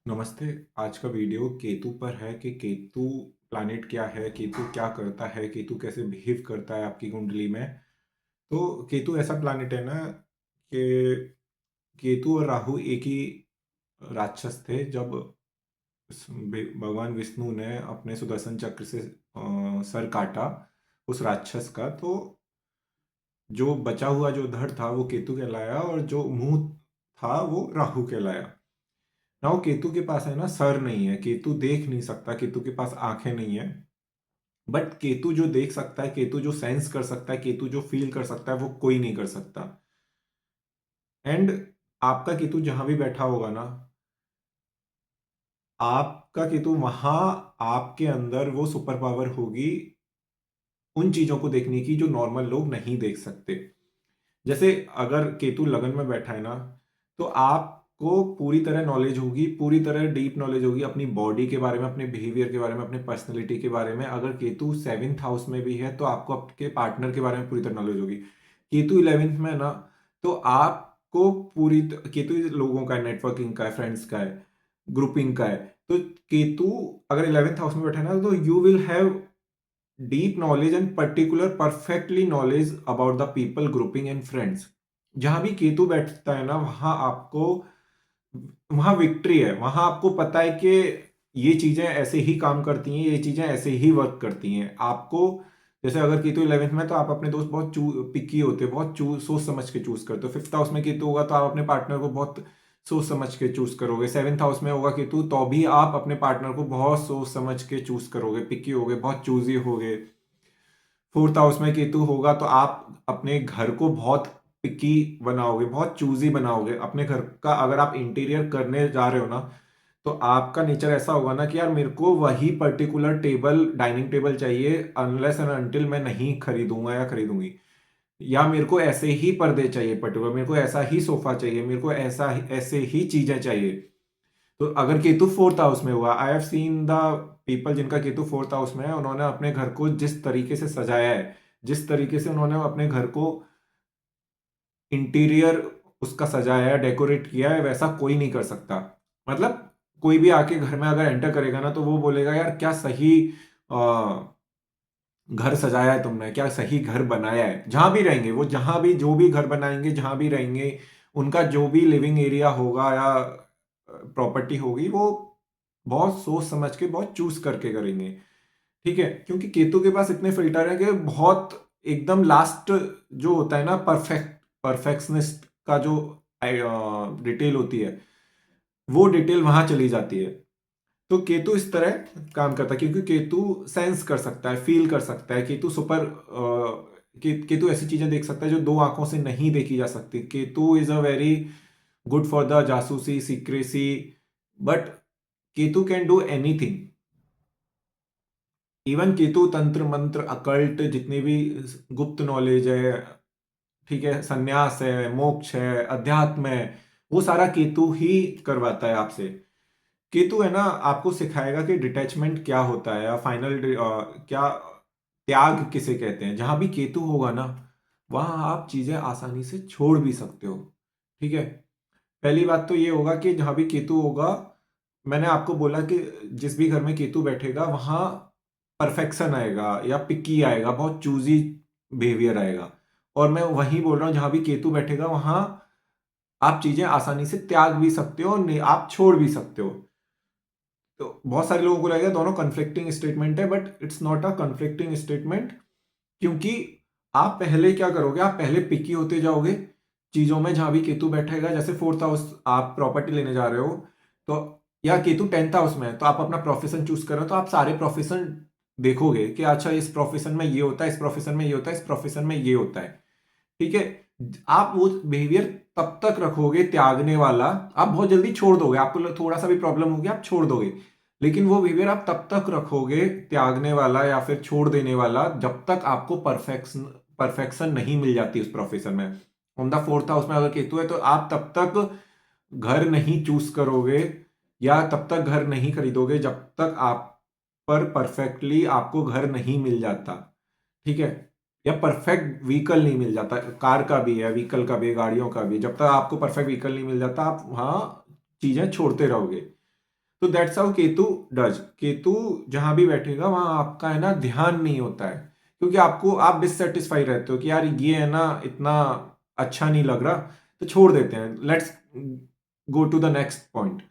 नमस्ते। आज का वीडियो केतु पर है कि केतु प्लैनेट क्या है, केतु क्या करता है, केतु कैसे बिहेव करता है आपकी कुंडली में। तो केतु ऐसा प्लैनेट है ना कि केतु और राहु एक ही राक्षस थे जब भगवान विष्णु ने अपने सुदर्शन चक्र से सर काटा उस राक्षस का। तो जो बचा हुआ जो धड़ था वो केतु कहलाया और जो मुंह था वो राहु कहलाया। ना वो केतु के पास है ना सर नहीं है, केतु देख नहीं सकता, केतु के पास आंखें नहीं है। बट केतु जो देख सकता है, केतु जो सेंस कर सकता है, केतु जो फील कर सकता है वो कोई नहीं कर सकता। एंड आपका केतु जहां भी बैठा होगा ना, आपका केतु वहां आपके अंदर वो सुपर पावर होगी उन चीजों को देखने की जो नॉर्मल लोग नहीं देख सकते। जैसे अगर केतु लगन में बैठा है ना, तो आपको पूरी तरह नॉलेज होगी, पूरी तरह डीप नॉलेज होगी अपनी बॉडी के बारे में, अपने बिहेवियर के बारे में, अपने पर्सनैलिटी के बारे में। अगर केतु सेवेंथ हाउस में भी है तो आपको आपके पार्टनर के बारे में पूरी तरह नॉलेज होगी। केतु इलेवेंथ में है ना, तो आपको केतु लोगों का है, नेटवर्किंग का है, फ्रेंड्स का है, ग्रुपिंग का है। तो केतु अगर इलेवेंथ हाउस में बैठा है ना, तो you will have deep knowledge and particular perfectly knowledge about the people grouping and friends। जहां भी केतु बैठता है ना, वहां विक्ट्री है, वहां आपको पता है कि ये चीजें ऐसे ही काम करती हैं, ये चीजें ऐसे ही वर्क करती हैं। आपको जैसे अगर केतु इलेवेंथ में तो आप अपने दोस्त बहुत पिकी होते हैं, बहुत सोच समझ के चूज करते हो। फिफ्थ हाउस में केतु होगा तो आप अपने पार्टनर को बहुत सोच समझ के चूज करोगे। सेवेंथ हाउस में होगा केतु तो भी आप अपने पार्टनर को बहुत सोच समझ के चूज करोगे, पिकी होगे, बहुत चूजी होगे। फोर्थ हाउस में केतु होगा तो आप अपने घर को बहुत पिकी बनाओगे, बहुत चूजी बनाओगे। अपने घर का अगर आप इंटीरियर करने जा रहे हो ना, तो आपका नेचर ऐसा होगा ना कि यार मेरे को वही पर्टिकुलर टेबल, डाइनिंग टेबल चाहिए, अनलेस एंड अनटिल मैं नहीं खरीदूंगा या खरीदूंगी। या मेरे को ऐसे ही पर्दे चाहिए पर्टिकुलर, मेरे को ऐसा ही सोफा चाहिए, मेरे को ऐसे ही चीजें चाहिए। तो अगर केतु फोर्थ हाउस में हुआ, I have seen the people जिनका केतु फोर्थ हाउस में है, उन्होंने अपने घर को जिस तरीके से सजाया है, जिस तरीके से उन्होंने अपने घर को इंटीरियर उसका सजाया है, डेकोरेट किया है, वैसा कोई नहीं कर सकता। मतलब कोई भी आके घर में अगर एंटर करेगा ना, तो वो बोलेगा यार क्या सही घर सजाया है तुमने, क्या सही घर बनाया है। जहां भी रहेंगे वो, जहां भी जो भी घर बनाएंगे, जहां भी रहेंगे, उनका जो भी लिविंग एरिया होगा या प्रॉपर्टी होगी, वो बहुत सोच समझ के, बहुत चूज करके करेंगे। ठीक है, क्योंकि केतु के पास इतने फिल्टर है कि बहुत एकदम लास्ट जो होता है ना, परफेक्शनिस्ट का जो डिटेल होती है, वो डिटेल वहां चली जाती है। तो केतु इस तरह काम करता है क्योंकि केतु सेंस कर सकता है, फील कर सकता है। केतु ऐसी चीजें देख सकता है जो दो आंखों से नहीं देखी जा सकती। Ketu is a very good for the जासूसी, secrecy. But Ketu can do anything. Even Ketu tantra mantra occult जितनी भी गुप्त नॉलेज है, ठीक है, संन्यास है, मोक्ष है, अध्यात्म है, वो सारा केतु ही करवाता है आपसे। केतु है ना, आपको सिखाएगा कि डिटैचमेंट क्या होता है या फाइनल क्या, त्याग किसे कहते हैं। जहां भी केतु होगा ना, वहां आप चीजें आसानी से छोड़ भी सकते हो। ठीक है, पहली बात तो ये होगा कि जहां भी केतु होगा, मैंने आपको बोला कि जिस भी घर में केतु बैठेगा वहां परफेक्शन आएगा या पिकी आएगा, बहुत चूजी बिहेवियर आएगा। और मैं वही बोल रहा हूं, जहां भी केतु बैठेगा वहां आप चीजें आसानी से त्याग भी सकते हो और आप छोड़ भी सकते हो। तो बहुत सारे लोगों को लगेगा दोनों कन्फ्लिक्टिंग स्टेटमेंट है, but it's not a conflicting statement. क्योंकि आप पहले क्या करोगे, आप पहले पिकी होते जाओगे चीजों में। जहां भी केतु बैठेगा, जैसे फोर्थ हाउस आप प्रॉपर्टी लेने जा रहे हो, तो या केतु टेंथ हाउस में है तो आप अपना प्रोफेशन चूज कर रहे हो, तो आप सारे प्रोफेशन देखोगे कि अच्छा इस प्रोफेशन में ये होता है, इस प्रोफेशन में ये होता है, इस प्रोफेशन में ये होता है। ठीक है, आप वो बिहेवियर तब तक रखोगे त्यागने वाला, आप बहुत जल्दी छोड़ दोगे, आपको थोड़ा सा भी प्रॉब्लम होगी आप छोड़ दोगे। लेकिन वो बिहेवियर आप तब तक रखोगे त्यागने वाला या फिर छोड़ देने वाला, जब तक आपको परफेक्शन परफेक्शन नहीं मिल जाती उस प्रोफेशन में। ऑन द फोर्थ हाउस में अगर केतु है तो आप तब तक घर नहीं चूज करोगे या तब तक घर नहीं खरीदोगे जब तक आप पर परफेक्टली आपको घर नहीं मिल जाता। ठीक है, या परफेक्ट व्हीकल नहीं मिल जाता। कार का भी है, व्हीकल का भी है, गाड़ियों का भी है। जब तक आपको परफेक्ट व्हीकल नहीं मिल जाता, आप वहां चीजें छोड़ते रहोगे। तो that's how Ketu does. Ketu जहां भी बैठेगा वहां आपका है ना ध्यान नहीं होता है, क्योंकि आपको आप डिससेटिस्फाई रहते हो कि यार ये है ना इतना अच्छा नहीं लग रहा, तो छोड़ देते हैं, let's go to the next point.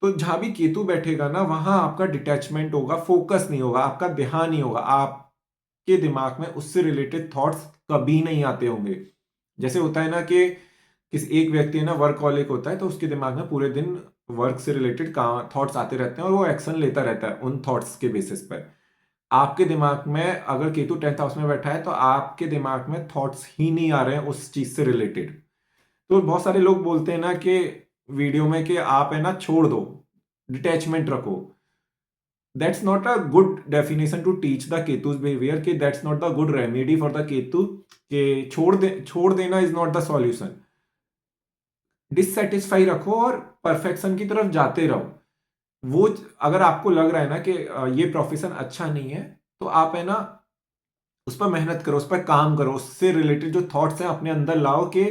तो जहां भी केतु बैठेगा ना वहां आपका डिटैचमेंट होगा, फोकस नहीं होगा, आपका ध्यान नहीं होगा, आपके दिमाग में उससे रिलेटेड थॉट्स कभी नहीं आते होंगे। जैसे होता है ना कि किसी एक व्यक्ति है ना वर्कहॉलिक होता है, तो उसके दिमाग में पूरे दिन वर्क से रिलेटेड थॉट्स आते रहते हैं और वो एक्शन लेता रहता है उन थॉट्स के बेसिस पर। आपके दिमाग में अगर केतु 10th हाउस में बैठा है तो आपके दिमाग में थॉट्स ही नहीं आ रहे हैं उस चीज से रिलेटेड। तो बहुत सारे लोग बोलते हैं ना कि वीडियो में कि आप है ना छोड़ दो, डिटैचमेंट रखो। That's not a good definition to teach the Ketu's behaviour, कि that's not the good remedy for the Ketu, कि छोड़ देना is not the solution. Dissatisfy रखो और परफेक्शन की तरफ जाते रहो। वो अगर आपको लग रहा है ना कि ये प्रोफेशन अच्छा नहीं है, तो आप है ना उस पर मेहनत करो, उस पर काम करो, उससे रिलेटेड जो थॉट्स हैं अपने अंदर लाओ कि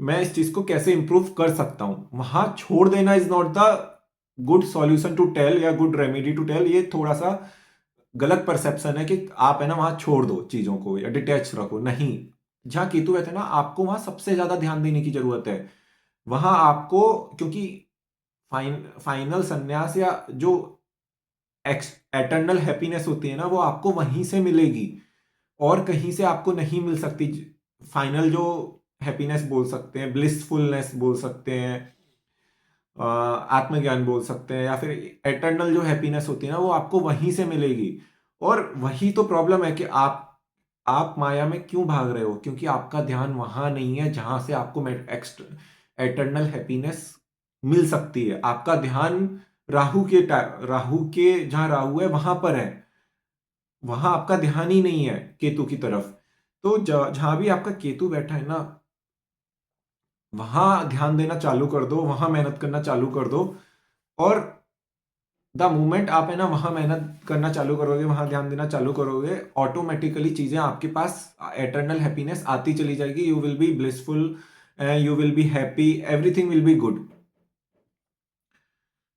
मैं इस चीज को कैसे इंप्रूव कर सकता हूं। वहां छोड़ देना is not the good solution to tell या गुड रेमेडी टू टेल। ये थोड़ा सा गलत परसेप्शन है कि आप है ना वहां छोड़ दो चीजों को या डिटैच रखो, नहीं। जहां केतु है ना आपको वहां सबसे ज्यादा ध्यान देने की जरूरत है। वहां आपको, क्योंकि फाइनल संन्यास या जो एटर्नल हैप्पीनेस होती है ना वो आपको वहीं से मिलेगी और कहीं से आपको नहीं मिल सकती। फाइनल जो हैप्पीनेस बोल सकते हैं, ब्लिसफुलनेस बोल सकते हैं, आत्मज्ञान बोल सकते हैं, या फिर एटर्नल जो हैप्पीनेस होती है ना वो आपको वहीं से मिलेगी। और वही तो प्रॉब्लम है कि आप माया में क्यों भाग रहे हो, क्योंकि आपका ध्यान वहां नहीं है जहां से आपको एटर्नल हैप्पीनेस मिल सकती है। आपका ध्यान राहु के जहां राहु है वहां पर है, वहां आपका ध्यान ही नहीं है केतु की तरफ। तो जहां भी आपका केतु बैठा है ना वहां ध्यान देना चालू कर दो, वहां मेहनत करना चालू कर दो। और द मोमेंट आप है ना वहां मेहनत करना चालू करोगे, वहां ध्यान देना चालू करोगे, ऑटोमेटिकली चीजें आपके पास एटर्नल हैप्पीनेस आती चली जाएगी। You will be blissful, you will be happy, everything will be good.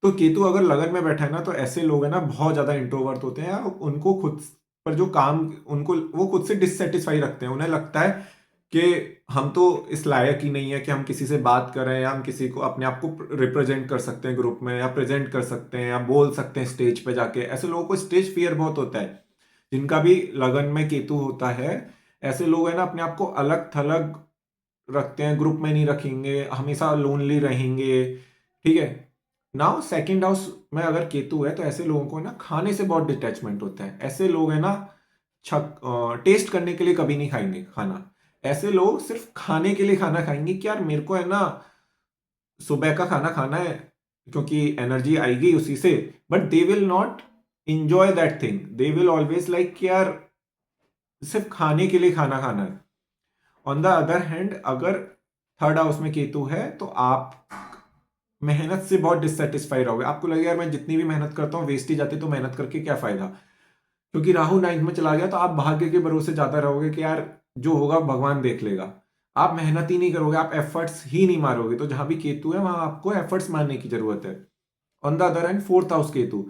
तो केतु अगर लगन में बैठा है ना तो ऐसे लोग हैं ना बहुत ज्यादा इंट्रोवर्ट होते हैं, उनको खुद पर जो काम, उनको वो खुद से डिससेटिस्फाई रखते हैं। उन्हें लगता है कि हम तो इस लायक ही नहीं है कि हम किसी से बात करें या हम किसी को अपने आप को रिप्रेजेंट कर सकते हैं ग्रुप में, या प्रेजेंट कर सकते हैं या बोल सकते हैं स्टेज पे जाके। ऐसे लोगों को स्टेज फियर बहुत होता है। जिनका भी लगन में केतु होता है, ऐसे लोग है ना अपने आप को अलग थलग रखते हैं, ग्रुप में नहीं रखेंगे, हमेशा लोनली रहेंगे। ठीक है। नाउ सेकंड हाउस में अगर केतु है तो ऐसे लोगों को ना खाने से बहुत डिटैचमेंट होता है। ऐसे लोग है ना टेस्ट करने के लिए कभी नहीं खाएंगे खाना। ऐसे लोग सिर्फ खाने के लिए खाना खाएंगे कि यार मेरे को है ना सुबह का खाना खाना है, क्योंकि एनर्जी आएगी उसी से। But they will not enjoy that thing, they will always like कि यार सिर्फ खाने के लिए खाना खाना है। ऑन द अदर हैंड अगर थर्ड हाउस में केतु है तो आप मेहनत से बहुत डिससेटिस्फाई रहोगे। आपको लगेगा यार मैं जितनी भी मेहनत करता हूँ वेस्ट ही जाती, तो मेहनत करके क्या फायदा। क्योंकि राहु 9th में चला गया तो आप भाग्य के भरोसे ज्यादा रहोगे कि यार जो होगा भगवान देख लेगा। आप मेहनत ही नहीं करोगे, आप एफर्ट्स ही नहीं मारोगे। तो जहां भी केतु है वहां आपको एफर्ट्स मारने की जरूरत है। On the other hand fourth house Ketu,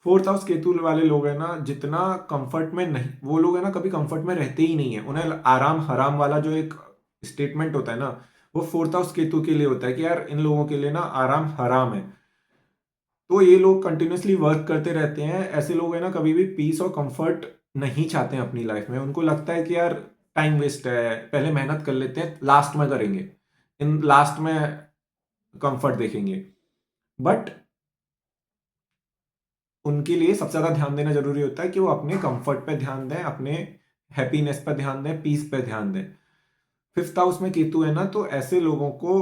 fourth house Ketu वाले लोग है ना जितना कंफर्ट में नहीं, वो लोग है ना कभी कंफर्ट में रहते ही नहीं है। उन्हें आराम हराम वाला जो एक स्टेटमेंट होता है ना वो फोर्थ हाउस केतु के लिए होता है कि यार इन लोगों के लिए ना आराम हराम है। तो ये लोग कंटिन्यूअसली वर्क करते रहते हैं। ऐसे लोग है ना कभी भी पीस और कंफर्ट नहीं चाहते हैं अपनी लाइफ में। उनको लगता है कि यार टाइम वेस्ट है, पहले मेहनत कर लेते हैं, लास्ट में करेंगे, इन लास्ट में कंफर्ट देखेंगे। बट उनके लिए सबसे ज्यादा ध्यान देना जरूरी होता है कि वो अपने कंफर्ट पे ध्यान दें, अपने हैप्पीनेस पे ध्यान दें, पीस पे ध्यान दें। फिफ्थ हाउस में केतु है ना तो ऐसे लोगों को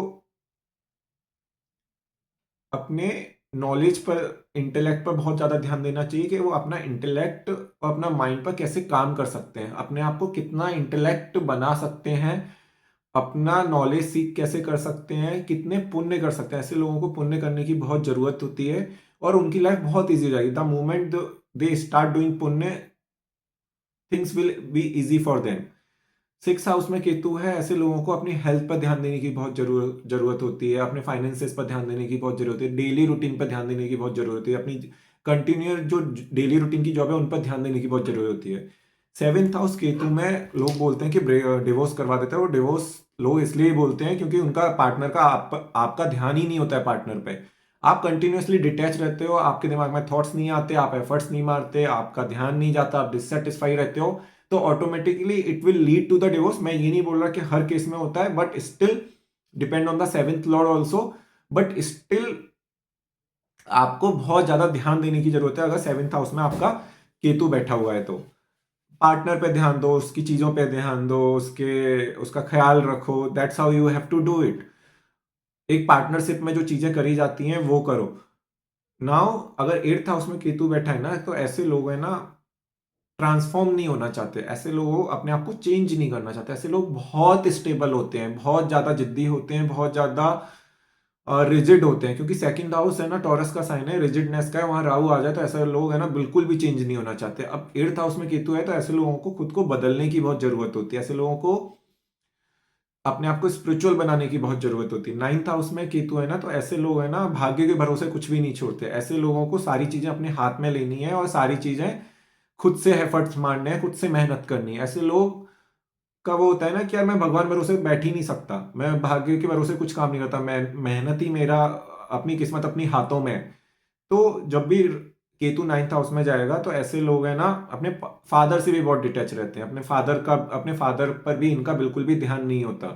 अपने नॉलेज पर, इंटेलेक्ट पर बहुत ज्यादा ध्यान देना चाहिए कि वो अपना इंटेलेक्ट और अपना माइंड पर कैसे काम कर सकते हैं, अपने आप को कितना इंटेलेक्ट बना सकते हैं, अपना नॉलेज सीख कैसे कर सकते हैं, कितने पुण्य कर सकते हैं। ऐसे लोगों को पुण्य करने की बहुत जरूरत होती है और उनकी लाइफ बहुत ईजी हो जाएगी। The moment they start doing पुण्य, things will be easy for them. Six house में केतु है, ऐसे लोगों को अपनी हेल्थ पर ध्यान देने की बहुत जरूरत होती है, अपने फाइनेंसेस पर ध्यान देने की बहुत जरूरत है, डेली रूटीन पर ध्यान देने की बहुत जरूरत है, अपनी कंटिन्यूअस जो डेली रूटीन की जॉब है उन पर ध्यान देने की बहुत जरूरत होती है। सेवेंथ हाउस केतु में लोग बोलते हैं कि डिवोर्स करवा देते हैं, और डिवोर्स लोग इसलिए बोलते हैं क्योंकि उनका पार्टनर का आपका ध्यान ही नहीं होता है पार्टनर पे। आप कंटिन्यूअसली डिटैच रहते हो, आपके दिमाग में थॉट्स नहीं आते, आप एफर्ट्स नहीं मारते, आपका ध्यान नहीं जाता, आप डिससेटिस्फाई रहते हो, तो automatically it will lead to the divorce. मैं ये नहीं बोल रहा कि हर केस में होता है, but still depend on the seventh Lord also, but still आपको बहुत ज्यादा ध्यान देने की जरूरत है अगर सेवेंथ हाउस में आपका केतु बैठा हुआ है तो। पार्टनर पे ध्यान दो, उसकी चीजों पे ध्यान दो, उसका ख्याल रखो, that's how you have to do it. एक पार्टनरशिप में जो चीजें करी जाती हैं वो करो। नाउ अगर एट्थ हाउस में केतु बैठा है ना, तो ऐसे लोग हैं ना, ट्रांसफॉर्म नहीं होना चाहते, ऐसे लोग अपने आप को चेंज नहीं करना चाहते, ऐसे लोग बहुत स्टेबल होते हैं, बहुत ज्यादा जिद्दी होते हैं, बहुत ज्यादा रिजिड होते हैं, क्योंकि सेकंड हाउस है ना, टॉरस का साइन है, रिजिडनेस का है, वहां राहु आ जाए तो ऐसे लोग है ना बिल्कुल भी चेंज नहीं होना चाहते। अब एट्थ हाउस में केतु है तो ऐसे लोगों को खुद को बदलने की बहुत जरूरत होती है, ऐसे लोगों को अपने आप को स्पिरिचुअल बनाने की बहुत जरूरत होती है। नाइन्थ हाउस में केतु है ना, तो ऐसे लोग है ना भाग्य के भरोसे कुछ भी नहीं छोड़ते, ऐसे लोगों को सारी चीजें अपने हाथ में लेनी है और सारी चीजें खुद से एफर्ट्स मारने हैं, खुद से मेहनत करनी है। ऐसे लोग का वो होता है ना कि यार मैं भगवान भरोसे बैठ ही नहीं सकता, मैं भाग्य के भरोसे कुछ काम नहीं करता, मैं मेहनत ही मेरा, अपनी किस्मत अपनी हाथों में है। तो जब भी केतु नाइन्थ हाउस में जाएगा तो ऐसे लोग हैं ना अपने फादर से भी बहुत डिटैच रहते हैं, अपने फादर पर भी इनका बिल्कुल भी ध्यान नहीं होता।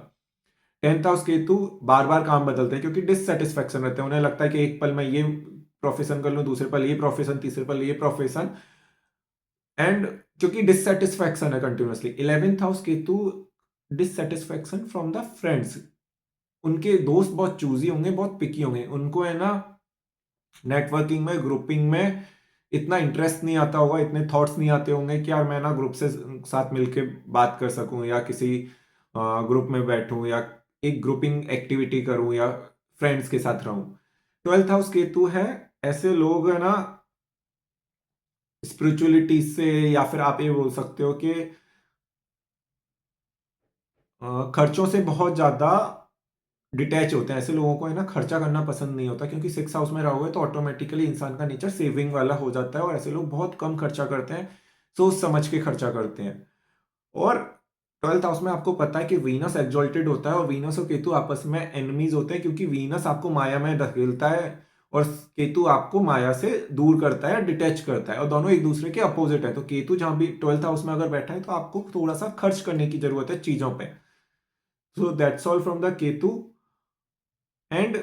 टेंथ हाउस केतु बार बार काम बदलते हैं क्योंकि डिससेटिस्फेक्शन रहते हैं, उन्हें लगता है कि एक पल में ये प्रोफेशन कर लूं, दूसरे पल ये प्रोफेशन, तीसरे पल ये प्रोफेशन, एंड क्योंकि डिससेटिस्फैक्शन है continuously. Eleventh house Ketu dissatisfaction from the friends, उनके दोस्त बहुत चूजी होंगे, बहुत पिकी होंगे, उनको है ना नेटवर्किंग में, ग्रुपिंग में इतना इंटरेस्ट नहीं आता होगा, इतने थॉट्स नहीं आते होंगे कि यार मैं ना ग्रुप से साथ मिलके बात कर सकूं, या किसी ग्रुप में बैठूं, या एक ग्रुपिंग एक्टिविटी करूं, या फ्रेंड्स के साथ रहूं। ट्वेल्थ हाउस केतु है, ऐसे लोग है ना स्पिरिचुअलिटी से, या फिर आप ये बोल सकते हो कि खर्चों से बहुत ज्यादा डिटैच होते हैं, ऐसे लोगों को है ना खर्चा करना पसंद नहीं होता, क्योंकि सिक्स हाउस में रहोगे तो ऑटोमेटिकली इंसान का नेचर सेविंग वाला हो जाता है, और ऐसे लोग बहुत कम खर्चा करते हैं, सोच समझ के खर्चा करते हैं। और ट्वेल्थ हाउस में आपको पता है कि वीनस एक्सॉल्टेड होता है, और वीनस और केतु आपस में एनिमीज होते हैं, क्योंकि वीनस आपको माया में धकेलता है और केतु आपको माया से दूर करता है, डिटैच करता है, और दोनों एक दूसरे के अपोजिट है। तो केतु जहां भी ट्वेल्थ हाउस में अगर बैठा है तो आपको थोड़ा सा खर्च करने की जरूरत है चीजों पे। So that's all from the Ketu. And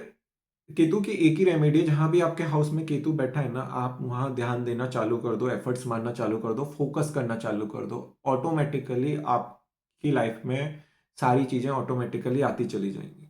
Ketu की एक ही रेमेडी, जहां भी आपके हाउस में केतु बैठा है ना, आप वहां ध्यान देना चालू कर दो, एफर्ट्स मारना चालू कर दो, फोकस करना चालू कर दो, ऑटोमेटिकली आपकी लाइफ में सारी चीजें ऑटोमेटिकली आती चली जाएंगी।